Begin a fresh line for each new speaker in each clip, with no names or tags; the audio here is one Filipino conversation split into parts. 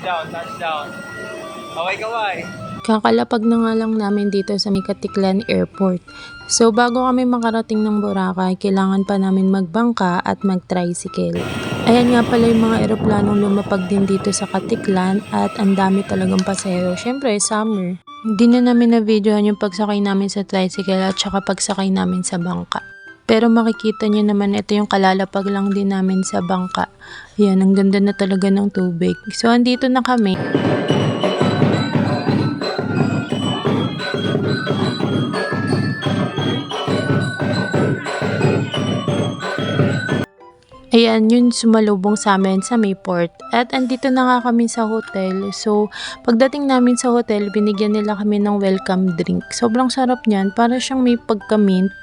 Touchdown, touchdown. Kaway-kaway.
Kakalapag na nga lang namin dito sa Micaticlan Airport. So bago kami makarating ng Boracay, kailangan pa namin magbangka at mag-tricycle. Ayan nga pala yung mga eroplanong lumapag din dito sa Caticlan at ang dami talagang pasahero. Syempre, summer. Hindi na namin na-videohan yung pagsakay namin sa tricycle at saka pagsakay namin sa bangka. Pero makikita nyo naman, ito yung kalalapag lang din namin sa bangka. Ayan, ang ganda na talaga ng tubig. So andito na kami. Ayan, yun sumalubong sa amin sa Mayport. At andito na nga kami sa hotel. So, pagdating namin sa hotel, binigyan nila kami ng welcome drink. Sobrang sarap niyan. Para siyang may pagka-mint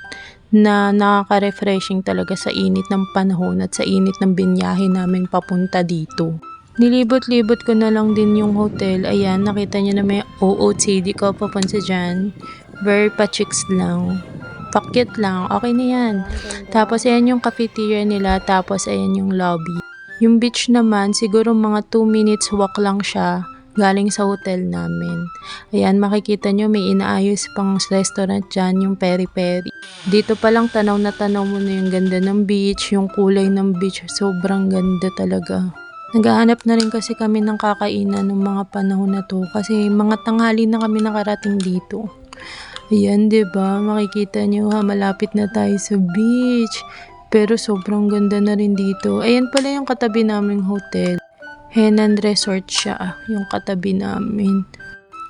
na nakaka-refreshing talaga sa init ng panahon at sa init ng binyahe namin papunta dito. Nilibot-libot ko na lang din yung hotel. Ayan, nakita niyo na may OOTD ko papunta dyan. Very pa-chicks lang. Pakit lang, okay na yan. Tapos ayan yung cafeteria nila, tapos ayan yung lobby. Yung beach naman, siguro mga 2 minutes walk lang siya galing sa hotel namin. Ayan, makikita nyo may inaayos pang restaurant dyan, yung peri-peri. Dito pa lang tanaw na tanaw mo na yung ganda ng beach, yung kulay ng beach, sobrang ganda talaga. Naghahanap na rin kasi kami ng kakainan ng mga panahon na to kasi mga tanghali na kami nakarating dito. Ayan, diba? Makikita nyo ha, malapit na tayo sa beach. Pero sobrang ganda na rin dito. Ayan pala yung katabi naming hotel. Henan Resort siya, yung katabi namin.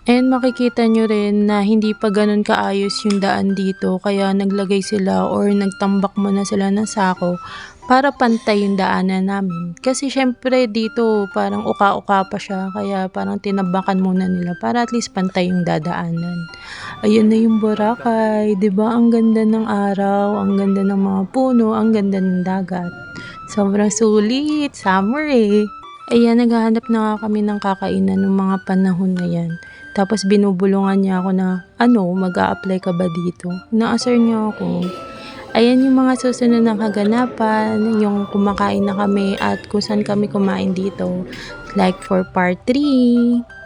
And makikita nyo rin na hindi pa ganun kaayos yung daan dito. Kaya naglagay sila or nagtambak muna sila ng sako para pantay yung daanan namin. Kasi syempre dito parang uka-uka pa siya. Kaya parang tinabakan muna nila para at least pantay yung dadaanan. Ayun na yung Boracay. 'Di ba? Ang ganda ng araw, ang ganda ng mga puno, ang ganda ng dagat. Sobrang sulit. Summer eh. Ayan, naghahanap na nga kami ng kakainan ng mga panahon na yan. Tapos binubulungan niya ako na, mag-a-apply ka ba dito? Na-assure niya ako. Ayan yung mga susunod na kaganapan, yung kumakain na kami at kung saan kami kumain dito. Like for part 3.